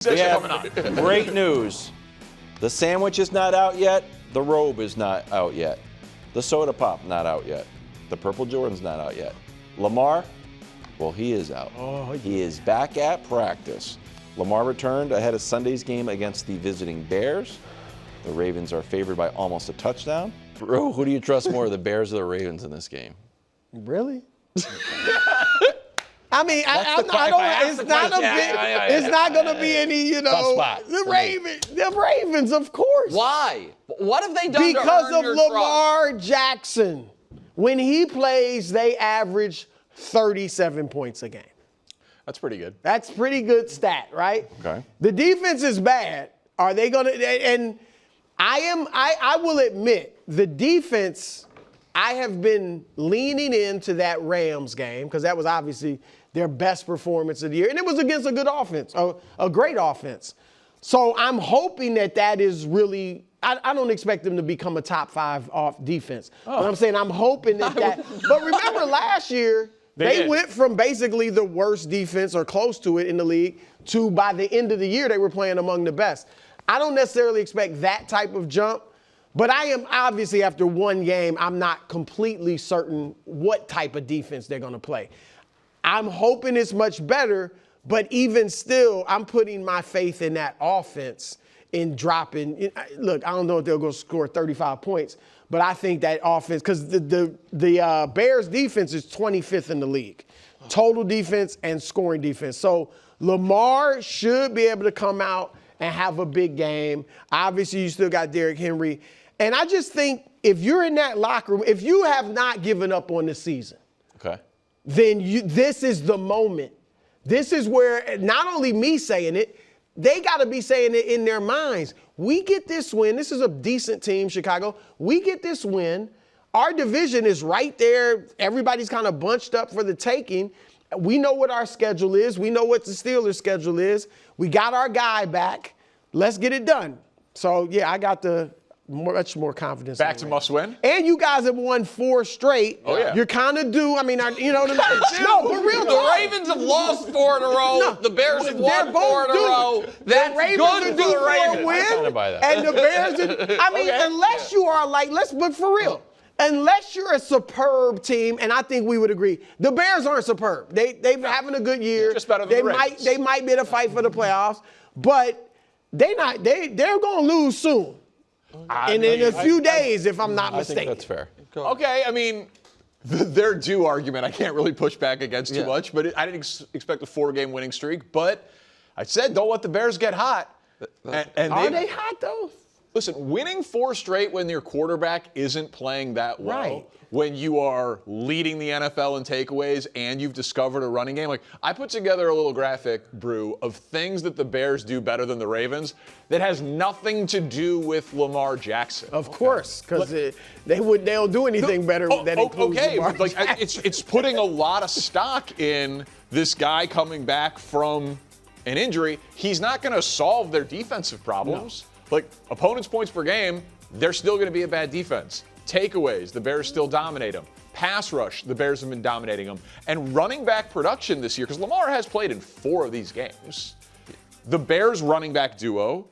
We have great news. The sandwich is not out yet. The robe is not out yet. The soda pop not out yet. The purple Jordan's not out yet. Lamar, well, he is out. He is back at practice. Lamar returned ahead of Sunday's game against the visiting Bears. The Ravens are favored by almost a touchdown. Bro, who do you trust more, the Bears or the Ravens in this game? Really? I mean, it's not going to be any, the Ravens, of course. Why? What have they done because to earn your of Lamar trust? Jackson. When he plays, they average 37 points a game. That's pretty good. That's pretty good stat, right? Okay. The defense is bad. Are they going to? And I will admit, the defense, I have been leaning into that Rams game because that was obviously their best performance of the year. And it was against a good offense, a great offense. So I'm hoping that is really, I don't expect them to become a top 5 off defense. But I'm saying I'm hoping that. But remember last year, they went from basically the worst defense or close to it in the league to by the end of the year, they were playing among the best. I don't necessarily expect that type of jump. But I am obviously, after one game, I'm not completely certain what type of defense they're going to play. I'm hoping it's much better, but even still, I'm putting my faith in that offense in dropping. Look, I don't know if they'll go score 35 points, but I think that offense, because the Bears defense is 25th in the league, total defense and scoring defense. So Lamar should be able to come out and have a big game. Obviously, you still got Derrick Henry. And I just think if you're in that locker room, if you have not given up on the season, then this is the moment. This is where not only me saying it, they got to be saying it in their minds. We get this win. This is a decent team, Chicago. We get this win. Our division is right there. Everybody's kind of bunched up for the taking. We know what our schedule is. We know what the Steelers' schedule is. We got our guy back. Let's get it done. So, yeah, I got much more confidence. Back to must win. And you guys have won 4 straight. Oh, yeah. You're kind of due. I mean, no, but real The Ravens have lost 4 in a row. No, the Bears have won 4 in a row. That's good for the Ravens. Win, and the Bears unless you are but for real. Unless you're a superb team, and I think we would agree, the Bears aren't superb. They're having a good year. Just better than the Ravens. They might be in a fight for the playoffs, but they're going to lose soon. In a few days, if I'm not mistaken. I think that's fair. Okay, I mean, their due argument, I can't really push back against too much, but I didn't expect a 4-game winning streak. But I said, don't let the Bears get hot. And are they hot, though? Listen, winning 4 straight when your quarterback isn't playing that well, when you are leading the NFL in takeaways and you've discovered a running game. Like, I put together a little graphic, Brew, of things that the Bears do better than the Ravens that has nothing to do with Lamar Jackson. Of course, because they'll do anything better than includes Lamar Jackson. It's putting a lot of stock in this guy coming back from an injury. He's not going to solve their defensive problems. Like, opponents' points per game, they're still going to be a bad defense. Takeaways, the Bears still dominate them. Pass rush, the Bears have been dominating them. And running back production this year, because Lamar has played in 4 of these games, the Bears running back duo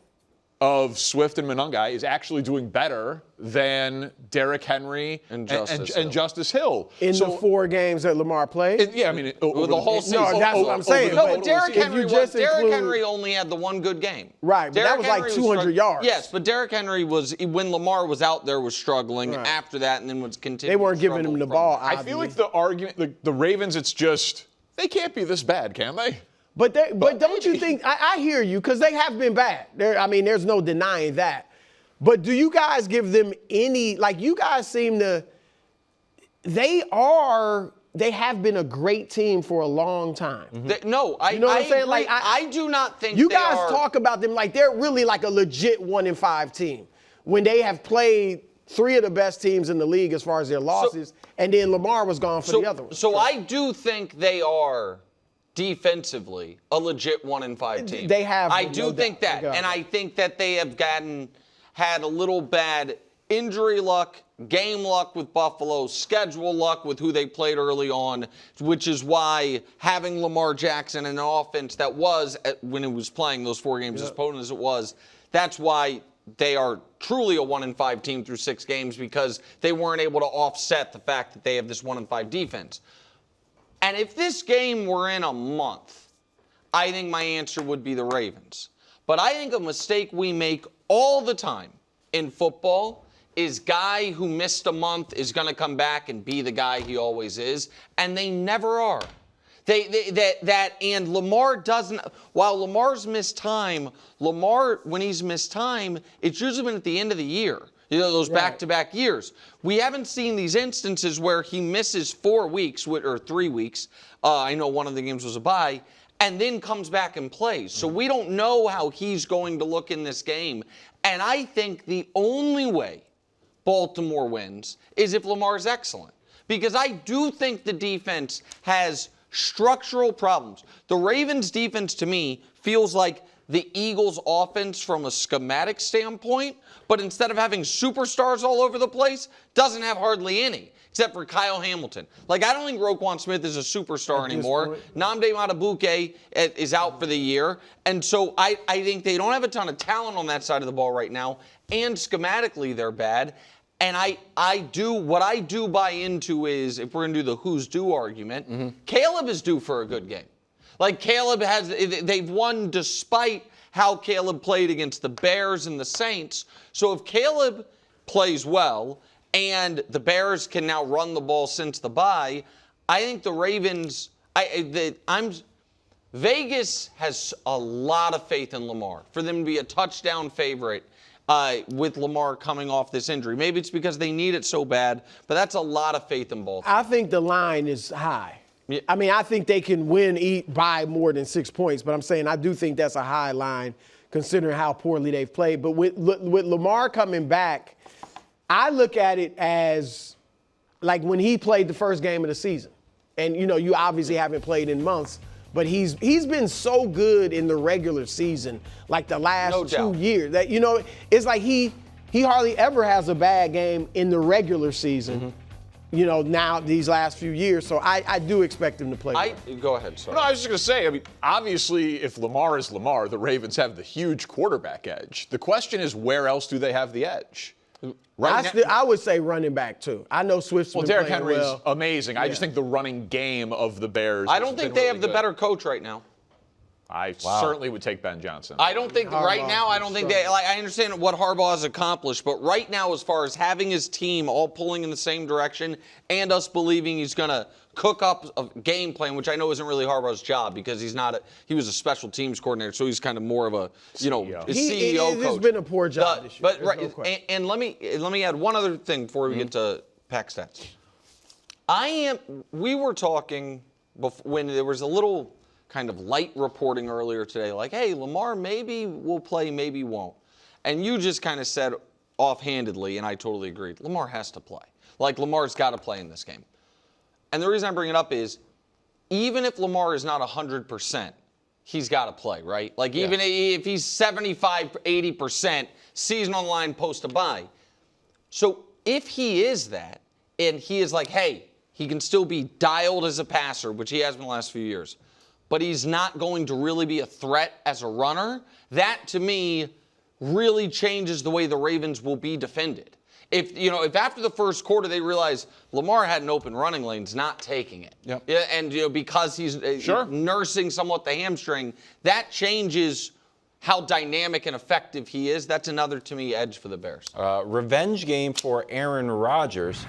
of Swift and Monangai is actually doing better than Derrick Henry and Justice Hill. In the 4 games that Lamar played? The whole season. No, that's what I'm saying. No, but Derrick Henry only had the 1 good game. Right, but that was like 200 yards. Yes, but Derrick Henry when Lamar was out there, was struggling after that and then was continuing. They weren't giving him the ball, obviously. I feel like the argument, the Ravens, it's just, they can't be this bad, can they? But don't you think, I hear you, because they have been bad. There's no denying that. But do you guys give them any, you guys seem to, they have been a great team for a long time. You know what I'm saying? I do not think you guys talk about them like they're really like a legit 1-5 team when they have played 3 of the best teams in the league as far as their losses, and then Lamar was gone for the other one. So I do think they are defensively a legit 1-5 team. They have. I do think that. And I think that they have had a little bad injury luck, game luck with Buffalo, schedule luck with who they played early on, which is why having Lamar Jackson in an offense that was, when it was playing those 4 games as potent as it was, that's why they are truly a 1-5 team through 6 games, because they weren't able to offset the fact that they have this 1-5 defense. And if this game were in a month, I think my answer would be the Ravens. But I think a mistake we make all the time in football is guy who missed a month is going to come back and be the guy he always is, and they never are. And Lamar doesn't. While Lamar's missed time, when he's missed time, it's usually been at the end of the year. You know, those back-to-back years. We haven't seen these instances where he misses 4 weeks or 3 weeks. I know one of the games was a bye, and then comes back and plays. So we don't know how he's going to look in this game. And I think the only way Baltimore wins is if Lamar's excellent. Because I do think the defense has structural problems. The Ravens defense, to me, feels like the Eagles offense from a schematic standpoint, but instead of having superstars all over the place, doesn't have hardly any, except for Kyle Hamilton. Like, I don't think Roquan Smith is a superstar anymore. Nnamdi Madubuike is out for the year. And so I think they don't have a ton of talent on that side of the ball right now, and schematically they're bad. And what I do buy into is, if we're going to do the who's due argument, Caleb is due for a good game. Like, they've won despite how Caleb played against the Bears and the Saints. So if Caleb plays well and the Bears can now run the ball since the bye, I think the Ravens, Vegas has a lot of faith in Lamar for them to be a touchdown favorite with Lamar coming off this injury. Maybe it's because they need it so bad, but that's a lot of faith in Baltimore. I think the line is high. Yeah. I mean, I think they can win by more than 6 points, but I'm saying I do think that's a high line considering how poorly they've played. But with Lamar coming back, I look at it as like when he played the first game of the season. And, you know, you obviously haven't played in months, but he's been so good in the regular season, like the last 2 years, that, you know, it's like he hardly ever has a bad game in the regular season. You know, now these last few years. So I do expect him to play. Go ahead, sorry. No, I was just going to say, I mean, obviously, if Lamar is Lamar, the Ravens have the huge quarterback edge. The question is, where else do they have the edge? I would say running back, too. I know Swift's been Derrick playing Henry's well. amazing. Yeah. I just think the running game of the Bears I don't think they have the better coach right now. I certainly would take Ben Johnson. I don't think right now. I don't think they. Like, I understand what Harbaugh has accomplished, but right now, as far as having his team all pulling in the same direction and us believing he's going to cook up a game plan, which I know isn't really Harbaugh's job because he's not. He was a special teams coordinator, so he's kind of more of a CEO coach. It's been a poor job this year. But and let me add one other thing before we get to pack stats. We were talking when there was a little kind of light reporting earlier today, like, hey, Lamar maybe will play, maybe won't. And you just kind of said offhandedly, and I totally agreed, Lamar has to play. Like, Lamar's got to play in this game. And the reason I bring it up is, even if Lamar is not 100%, he's got to play, right? Like, even if he's 75, 80%, season on the line, post a bye. So if he is that, and he is like, hey, he can still be dialed as a passer, which he has been the last few years, but he's not going to really be a threat as a runner, that to me really changes the way the Ravens will be defended. If after the first quarter they realize Lamar had an open running lane's not taking it. Yep. Yeah, and because he's nursing somewhat the hamstring, that changes how dynamic and effective he is. That's another, to me, edge for the Bears. Revenge game for Aaron Rodgers.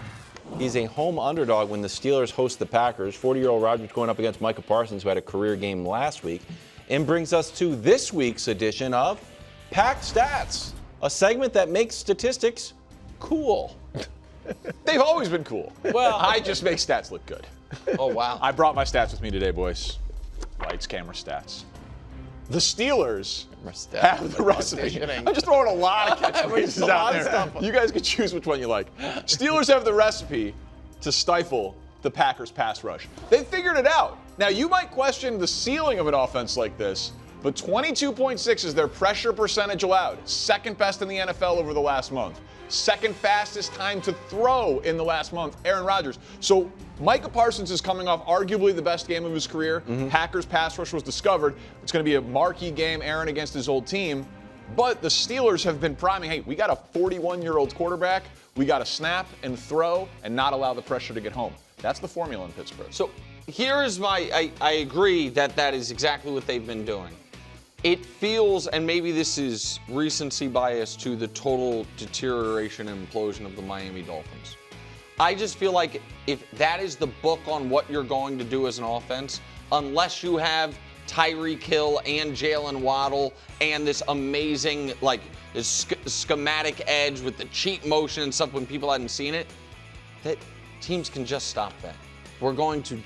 He's a home underdog when the Steelers host the Packers. 40-year-old Rodgers going up against Micah Parsons, who had a career game last week. And brings us to this week's edition of Pack Stats, a segment that makes statistics cool. They've always been cool. Well, I just make stats look good. Oh, wow. I brought my stats with me today, boys. Lights, camera, stats. The Steelers have the recipe. I'm just throwing a lot of catchphrases out there. You guys can choose which one you like. Steelers have the recipe to stifle the Packers' pass rush. They figured it out. Now, you might question the ceiling of an offense like this, but 22.6 is their pressure percentage allowed. Second best in the NFL over the last month. Second fastest time to throw in the last month, Aaron Rodgers. So Micah Parsons is coming off arguably the best game of his career. Packers pass rush was discovered. It's going to be a marquee game, Aaron against his old team. But the Steelers have been priming, hey, we got a 41-year-old quarterback. We got to snap and throw and not allow the pressure to get home. That's the formula in Pittsburgh. So here is I agree that is exactly what they've been doing. It feels, and maybe this is recency bias to the total deterioration and implosion of the Miami Dolphins. I just feel like if that is the book on what you're going to do as an offense, unless you have Tyreek Hill and Jalen Waddle and this amazing, this schematic edge with the cheat motion and stuff when people hadn't seen it, that teams can just stop that. We're going to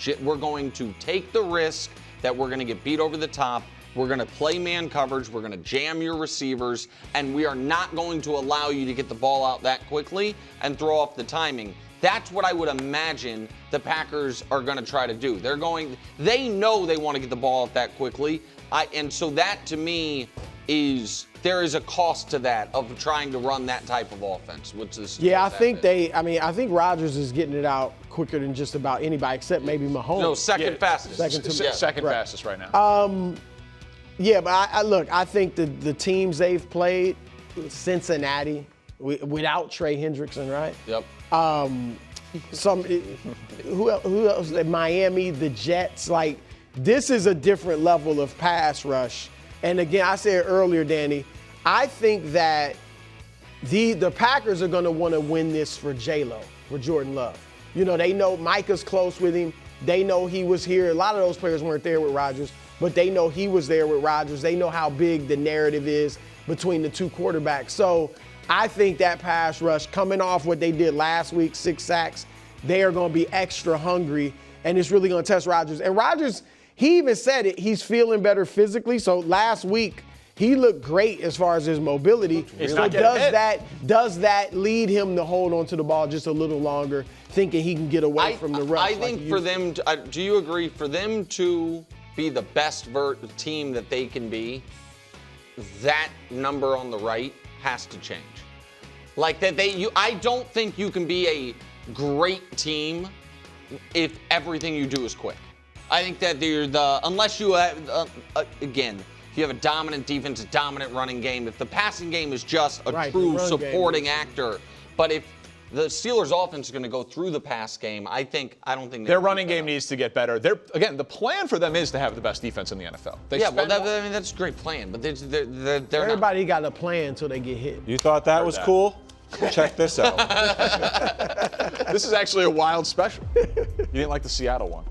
take the risk that we're going to get beat over the top. We're going to play man coverage. We're going to jam your receivers, and we are not going to allow you to get the ball out that quickly and throw off the timing. That's what I would imagine the Packers are going to try to do. They know they want to get the ball out that quickly, and so that to me there is a cost to that of trying to run that type of offense. I think Rodgers is getting it out quicker than just about anybody except maybe Mahomes. No, second fastest. Second fastest right now. But I think the teams they've played, Cincinnati, without Trey Hendrickson, right? Yep. Who else? Miami, the Jets. This is a different level of pass rush. And again, I said earlier, Danny, I think that the Packers are going to want to win this for J-Lo, for Jordan Love. They know Micah's close with him. They know he was here. A lot of those players weren't there with Rodgers, but they know he was there with Rodgers. They know how big the narrative is between the two quarterbacks. So I think that pass rush, coming off what they did last week, 6 sacks, they are going to be extra hungry, and it's really going to test Rodgers. And Rodgers, he even said it, he's feeling better physically. So last week, he looked great as far as his mobility. So does that lead him to hold on to the ball just a little longer, thinking he can get away from the rush? I think for them, do you agree, for them to be the best team that they can be, that number on the right has to change. I don't think you can be a great team if everything you do is quick. I think that unless you have, again, if you have a dominant defense, a dominant running game, if the passing game is just a true supporting actor, but if the Steelers' offense is going to go through the pass game, I don't think their running game needs to get better. The plan for them is to have the best defense in the NFL. That's a great plan, but they're everybody not. got a plan until they get hit. You thought that was cool? Check this out. This is actually a wild special. You didn't like the Seattle one,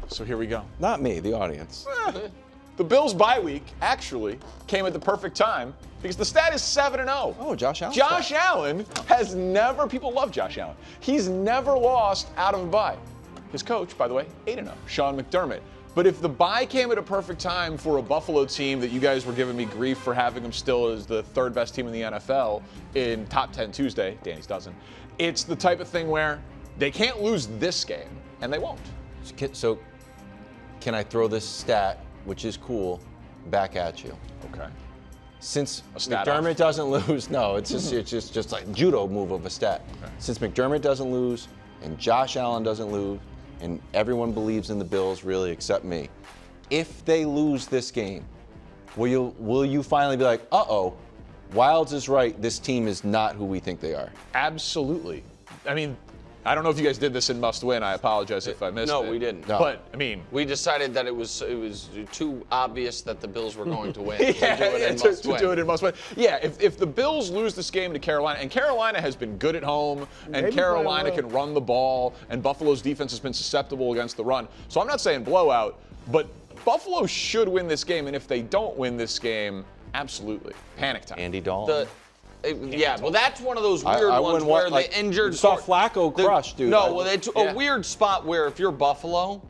so here we go. Not me, the audience. The Bills' bye week actually came at the perfect time because the stat is 7-0. Oh, Josh Allen. Josh Allen has never, people love Josh Allen. He's never lost out of a bye. His coach, by the way, 8-0, Sean McDermott. But if the bye came at a perfect time for a Buffalo team that you guys were giving me grief for having them still as the third best team in the NFL in Top 10 Tuesday, Danny's doesn't, it's the type of thing where they can't lose this game, and they won't. So can I throw this stat, which is cool, back at you? Okay. Since McDermott doesn't lose, no, it's just like judo move of a stat. Okay. Since McDermott doesn't lose and Josh Allen doesn't lose, and everyone believes in the Bills really except me, if they lose this game, will you finally be like, uh-oh, Wilds is right, this team is not who we think they are? Absolutely. I mean, I don't know if you guys did this in Must Win. I apologize if I missed it. No, we didn't. No. But, I mean, we decided that it was too obvious that the Bills were going to win. to do it in Must Win. Yeah, if the Bills lose this game to Carolina, and Carolina has been good at home, and Carolina can run the ball, and Buffalo's defense has been susceptible against the run. So I'm not saying blowout, but Buffalo should win this game, and if they don't win this game, absolutely. Panic time. Andy Dalton. Well, that's one of those weird ones where the injured. You saw Flacco crush, dude. No, it's a weird spot where if you're Buffalo,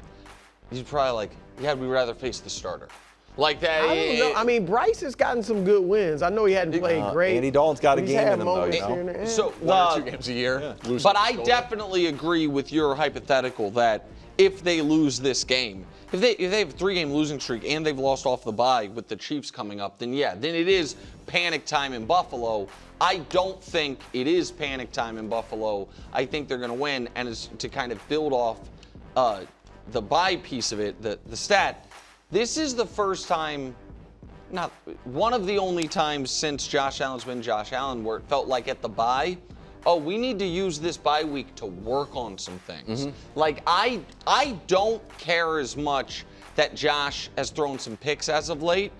he's probably like, yeah, we'd rather face the starter. Like that. I don't know. I mean, Bryce has gotten some good wins. I know he hadn't played great. Andy Dalton's got a game in him, though, you know? So, 1 or 2 games a year. But I definitely agree with your hypothetical that if they lose this game, if they have a 3-game losing streak and they've lost off the bye with the Chiefs coming up, then it is panic time in Buffalo. I don't think it is panic time in Buffalo. I think they're going to win, and as to kind of build off the bye piece of it, the stat, this is the first time, not one of the only times since Josh Allen's been Josh Allen where it felt like at the bye, we need to use this bye week to work on some things. Like, I don't care as much that Josh has thrown some picks as of late.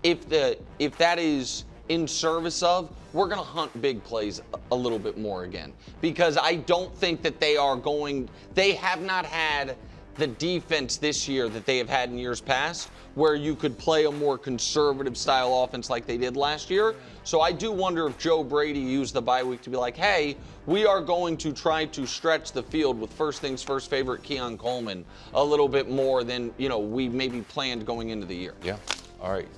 If that is in service of, we're going to hunt big plays a little bit more again. Because I don't think that they have not had the defense this year that they have had in years past, where you could play a more conservative style offense like they did last year. So I do wonder if Joe Brady used the bye week to be like, hey, we are going to try to stretch the field with first things first favorite Keon Coleman a little bit more than, we maybe planned going into the year. Yeah. All right.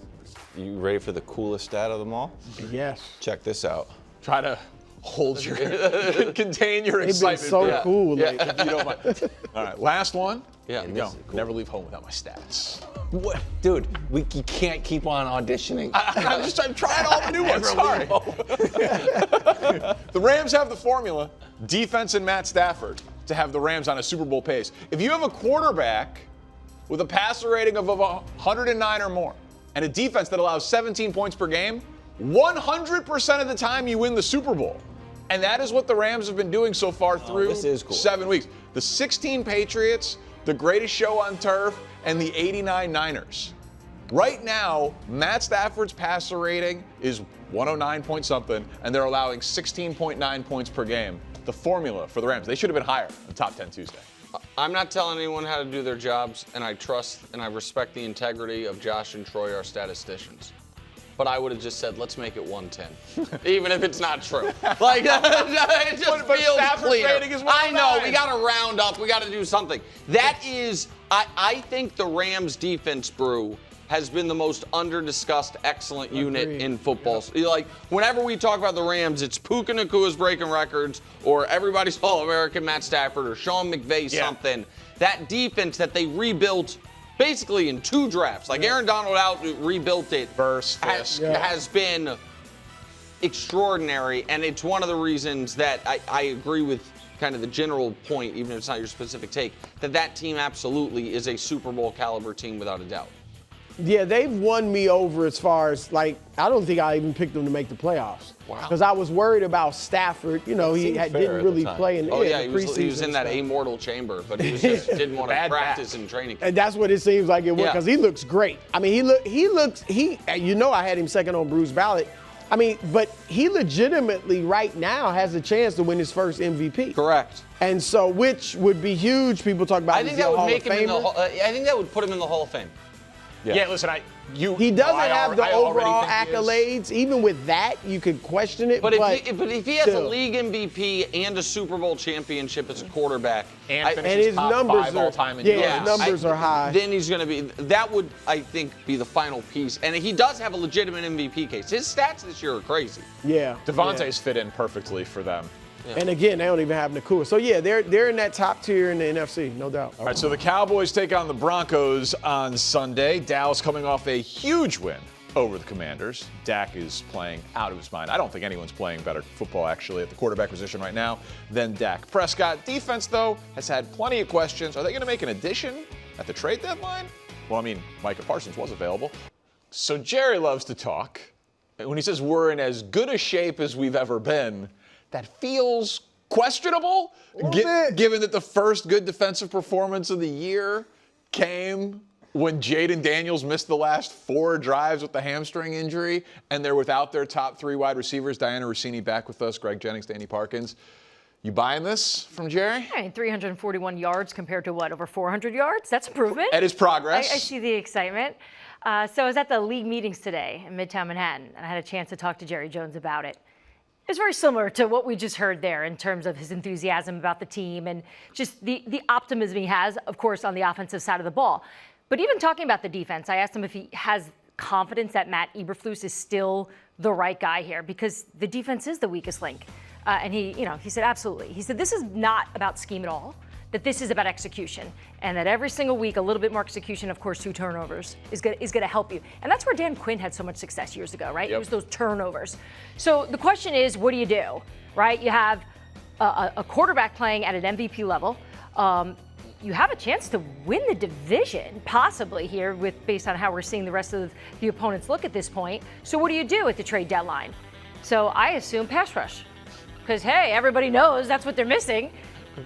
You ready for the coolest stat of them all? Yes. Check this out. Try to hold your, contain your They've been excitement. so cool. Like, If you don't mind. All right, last one. Yeah, Here we this go. is cool. Never leave home without my stats. What? Dude, you can't keep on auditioning. I'm trying all the new ones. Sorry. The Rams have the formula, defense and Matt Stafford, to have the Rams on a Super Bowl pace. If you have a quarterback with a passer rating of 109 or more and a defense that allows 17 points per game, 100% of the time you win the Super Bowl. And that is what the Rams have been doing so far through this is cool. 7 weeks. The 16 Patriots, the greatest show on turf, and the 89 Niners. Right now, Matt Stafford's passer rating is 109 point something, and they're allowing 16.9 points per game. The formula for the Rams, they should have been higher in Top 10 Tuesday. I'm not telling anyone how to do their jobs, and I trust and I respect the integrity of Josh and Troy, our statisticians. But I would have just said, let's make it 110, even if it's not true. Like, it just But feels Stafford's clear. rating is I know, 109. we got to round up, we got to do something. That is, I think the Rams defense, Brew, has been the most under-discussed, excellent unit in football. Yep. Like, whenever we talk about the Rams, it's Puka Nakua's breaking records, or everybody's All-American Matt Stafford, or Sean McVay something. That defense that they rebuilt basically in 2 drafts. Like, Aaron Donald rebuilt it. Has been extraordinary, and it's one of the reasons that I agree with kind of the general point, even if it's not your specific take, that team absolutely is a Super Bowl caliber team without a doubt. Yeah, they've won me over as far as, like, I don't think I even picked them to make the playoffs. Wow. Because I was worried about Stafford. He seemed fair didn't at really the time. play in the He was preseason in that stuff. amortal chamber, but he just didn't want to Bad practice back. in training camp. And that's what it seems like it was, Yeah. because he looks great. I mean, I had him second on Bruce's ballot. I mean, but he legitimately right now has a chance to win his first MVP. Correct. And so, which would be huge. People talk about I think that would make him in the Hall. I think that would put him in the Hall of Fame. Yeah, listen, He doesn't have the overall accolades. Even with that, you could question it. But if he has a still. league MVP and a Super Bowl championship as a quarterback, And And his top numbers 5 are all-time in his yards. numbers are high. Then he's going to be. That would, I think, be the final piece. And he does have a legitimate MVP case. His stats this year are crazy. Yeah. Devontae's fit in perfectly for them. Yeah. And again, they don't even have Nakua. So yeah, they're in that top tier in the NFC, no doubt. All right, so the Cowboys take on the Broncos on Sunday. Dallas coming off a huge win over the Commanders. Dak is playing out of his mind. I don't think anyone's playing better football, actually, at the quarterback position right now than Dak Prescott. Defense, though, has had plenty of questions. Are they going to make an addition at the trade deadline? Well, I mean, Micah Parsons was available. So Jerry loves to talk. And when he says we're in as good a shape as we've ever been, that feels questionable, given that the first good defensive performance of the year came when Jaden Daniels missed the last 4 drives with the hamstring injury, and they're without their top 3 wide receivers. Diana Rossini back with us, Greg Jennings, Danny Parkins. You buying this from Jerry? I mean, 341 yards compared to what, over 400 yards? That's improvement. That is progress. I see the excitement. So I was at the league meetings today in Midtown Manhattan, and I had a chance to talk to Jerry Jones about it. It's very similar to what we just heard there in terms of his enthusiasm about the team and just the optimism he has, of course, on the offensive side of the ball. But even talking about the defense, I asked him if he has confidence that Matt Eberflus is still the right guy here, because the defense is the weakest link. And he said, absolutely. He said, this is not about scheme at all. that this is about execution, and that every single week, a little bit more execution, of course, 2 turnovers is going to help you. And that's where Dan Quinn had so much success years ago, right? Yep. It was those turnovers. So the question is, what do you do, right? You have a quarterback playing at an MVP level. You have a chance to win the division, possibly here, based on how we're seeing the rest of the opponents look at this point. So what do you do at the trade deadline? So I assume pass rush, because hey, everybody knows that's what they're missing.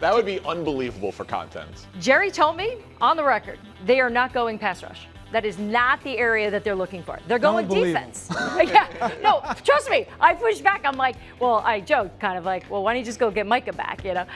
That would be unbelievable for content. Jerry told me on the record they are not going pass rush. That is not the area that they're looking for. They're going defense. Yeah, no, trust me. I pushed back. I'm like, well, I joked kind of like, well, why don't you just go get Micah back, you know?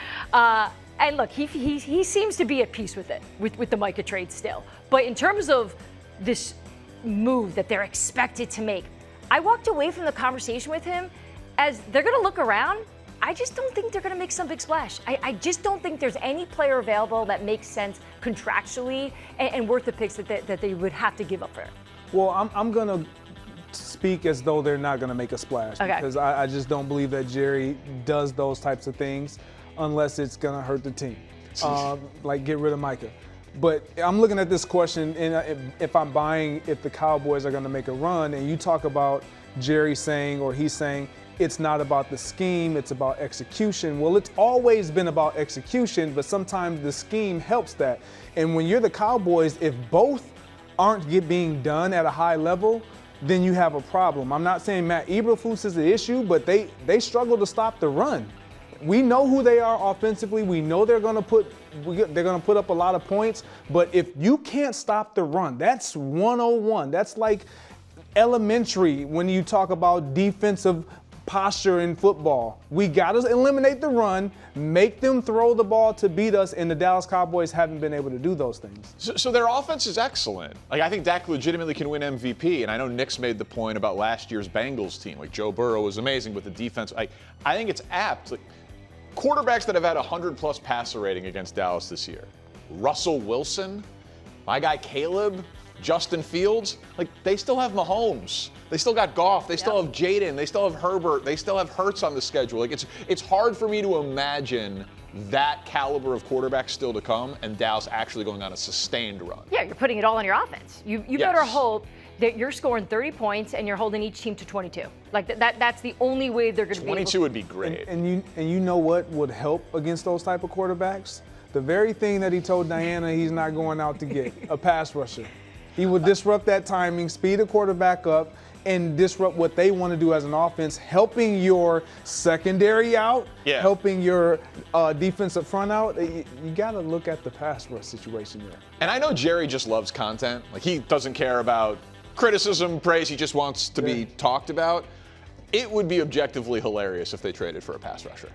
And look, he seems to be at peace with it, with the Micah trade still. But in terms of this move that they're expected to make, I walked away from the conversation with him as they're going to look around. I just don't think they're going to make some big splash. I just don't think there's any player available that makes sense contractually and worth the picks that they would have to give up for. Well, I'm going to speak as though they're not going to make a splash, because I just don't believe that Jerry does those types of things unless it's going to hurt the team, like get rid of Micah. But I'm looking at this question, and if I'm buying if the Cowboys are going to make a run, and you talk about Jerry saying, or he's saying, it's not about the scheme, it's about execution. Well, it's always been about execution, but sometimes the scheme helps that. And when you're the Cowboys, if both aren't being done at a high level, then you have a problem. I'm not saying Matt Eberflus is the issue, but they struggle to stop the run. We know who they are offensively. We know they're going to put up a lot of points. But if you can't stop the run, that's 101. That's like elementary when you talk about defensive posture in football. We got to eliminate the run, make them throw the ball to beat us, and the Dallas Cowboys haven't been able to do those things. So their offense is excellent. Like, I think Dak legitimately can win MVP, and I know Nick's made the point about last year's Bengals team. Like, Joe Burrow was amazing with the defense. I think it's apt. Like, quarterbacks that have had 100-plus passer rating against Dallas this year. Russell Wilson, my guy Caleb, Justin Fields, like, they still have Mahomes. They still got Goff. They still have Jaden. They still have Herbert. They still have Hurts on the schedule. Like, it's hard for me to imagine that caliber of quarterback still to come and Dallas actually going on a sustained run. Yeah, you're putting it all on your offense. You better hope that you're scoring 30 points and you're holding each team to 22. Like that's the only way they're going to be 22 would be great. And you know what would help against those type of quarterbacks? The very thing that he told Diana he's not going out to get, a pass rusher. He would disrupt that timing, speed the quarterback up, and disrupt what they want to do as an offense, helping your secondary out, helping your defensive front out. You got to look at the pass rush situation there. And I know Jerry just loves content. Like, he doesn't care about criticism, praise. He just wants to be talked about. It would be objectively hilarious if they traded for a pass rusher.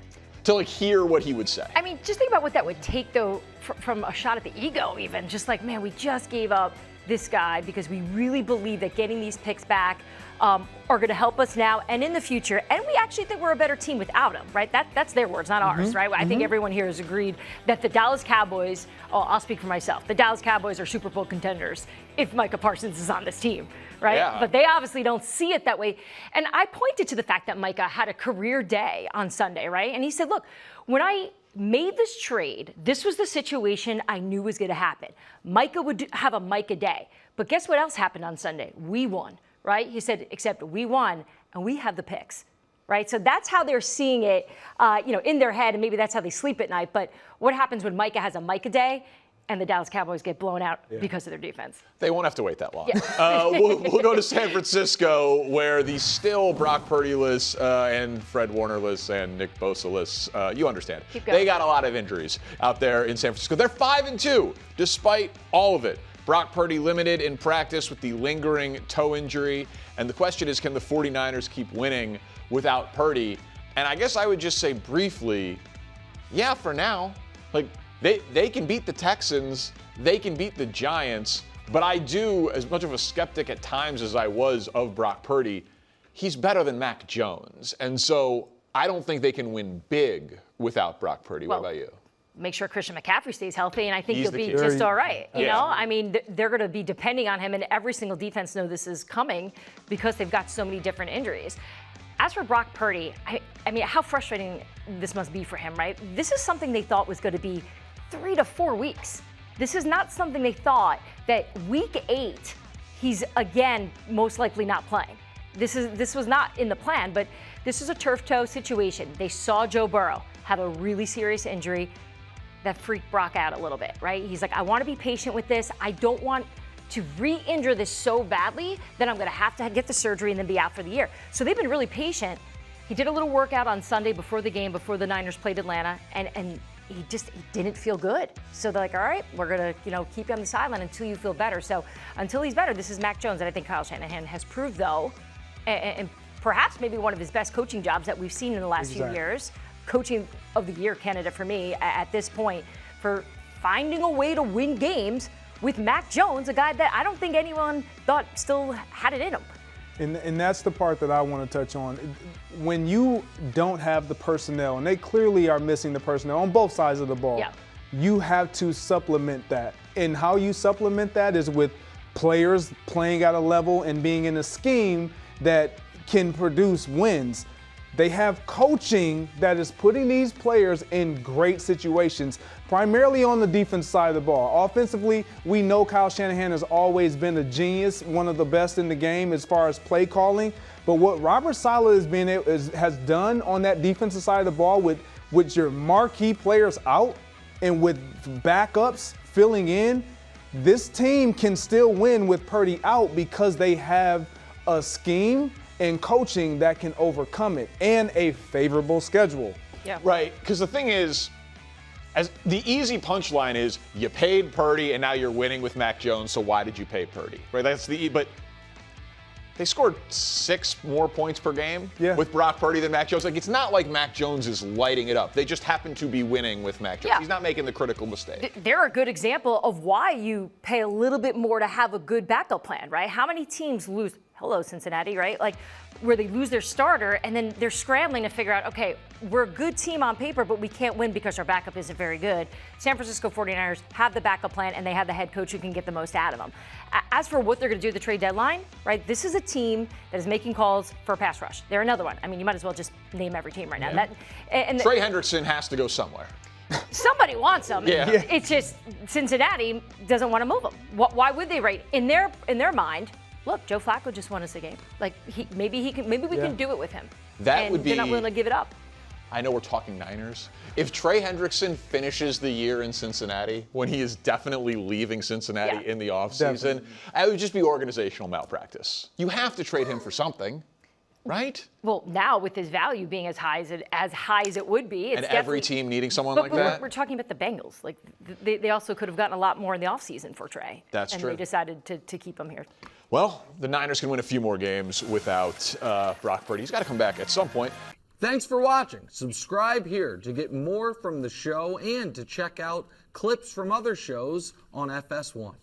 To, like, hear what he would say. I mean, just think about what that would take, though, from a shot at the ego even. Just like, man, we just gave up this guy because we really believe that getting these picks back are going to help us now and in the future. And we actually think we're a better team without him, right? That's their words, not ours, right? I think everyone here has agreed that the Dallas Cowboys, I'll speak for myself, the Dallas Cowboys are Super Bowl contenders if Micah Parsons is on this team, right? Yeah. But they obviously don't see it that way. And I pointed to the fact that Micah had a career day on Sunday, right? And he said, look, when I made this trade, this was the situation I knew was going to happen. Micah would have a Micah day. But guess what else happened on Sunday? We won, right? He said, except we won, and we have the picks, right? So that's how they're seeing it, in their head, and maybe that's how they sleep at night. But what happens when Micah has a Micah day and the Dallas Cowboys get blown out because of their defense? They won't have to wait that long. Yeah. We'll go to San Francisco, where the still Brock Purdy-less and Fred Warner-less and Nick Bosa-less, you understand. Keep going. They got a lot of injuries out there in San Francisco. They're 5-2, despite all of it. Brock Purdy limited in practice with the lingering toe injury. And the question is, can the 49ers keep winning without Purdy? And I guess I would just say briefly, yeah, for now. Like, they can beat the Texans, they can beat the Giants, but I do, as much of a skeptic at times as I was of Brock Purdy, he's better than Mac Jones. And so I don't think they can win big without Brock Purdy. What about you? Make sure Christian McCaffrey stays healthy, and I think He's he'll the be key. just all right. You Yeah. know, I mean, they're going to be depending on him, and every single defense know this is coming because they've got so many different injuries. As for Brock Purdy, I mean, how frustrating this must be for him, right? This is something they thought was going to be 3 to 4 weeks. This is not something they thought that week 8, he's again most likely not playing. This was not in the plan, but this is a turf toe situation. They saw Joe Burrow have a really serious injury that freaked Brock out a little bit, right? He's like, I want to be patient with this. I don't want to re-injure this so badly that I'm going to have to get the surgery and then be out for the year. So they've been really patient. He did a little workout on Sunday before the game, before the Niners played Atlanta, and he didn't feel good. So they're like, all right, we're going to keep you on the sideline until you feel better. So until he's better, this is Mac Jones. And I think Kyle Shanahan has proved, though, and perhaps maybe one of his best coaching jobs that we've seen in the last few years, coaching of the year candidate for me at this point, for finding a way to win games with Mac Jones, a guy that I don't think anyone thought still had it in him. And that's the part that I want to touch on. When you don't have the personnel, and they clearly are missing the personnel on both sides of the ball, you have to supplement that. And how you supplement that is with players playing at a level and being in a scheme that can produce wins. They have coaching that is putting these players in great situations, primarily on the defense side of the ball. Offensively, we know Kyle Shanahan has always been a genius, one of the best in the game as far as play calling. But what Robert Saleh has done on that defensive side of the ball with your marquee players out and with backups filling in, this team can still win with Purdy out because they have a scheme and coaching that can overcome it, and a favorable schedule. Yeah. Right, because the thing is, as the easy punchline is, you paid Purdy and now you're winning with Mac Jones, so why did you pay Purdy? Right, but they scored 6 more points per game with Brock Purdy than Mac Jones. Like, it's not like Mac Jones is lighting it up. They just happen to be winning with Mac Jones. Yeah. He's not making the critical mistake. They're a good example of why you pay a little bit more to have a good backup plan, right? How many teams lose? Hello, Cincinnati, right? Like, where they lose their starter and then they're scrambling to figure out, okay, we're a good team on paper, but we can't win because our backup isn't very good. San Francisco 49ers have the backup plan and they have the head coach who can get the most out of them. As for what they're going to do at the trade deadline, right, this is a team that is making calls for a pass rush. They're another one. I mean, you might as well just name every team right now. Trey Hendrickson has to go somewhere. Somebody wants him. Yeah. It's just Cincinnati doesn't want to move him. Why would they, right? In their mind, look, Joe Flacco just won us a game. Like, maybe we can do it with him. That would be. They're not willing to give it up. I know we're talking Niners. If Trey Hendrickson finishes the year in Cincinnati, when he is definitely leaving Cincinnati in the offseason, it would just be organizational malpractice. You have to trade him for something, right? Well, now with his value being as high as it would be, it's and every team needing someone like but that. We're talking about the Bengals. Like, they also could have gotten a lot more in the offseason for Trey. That's true. And they decided to keep him here. Well, the Niners can win a few more games without Brock Purdy. He's got to come back at some point. Thanks for watching. Subscribe here to get more from the show and to check out clips from other shows on FS1.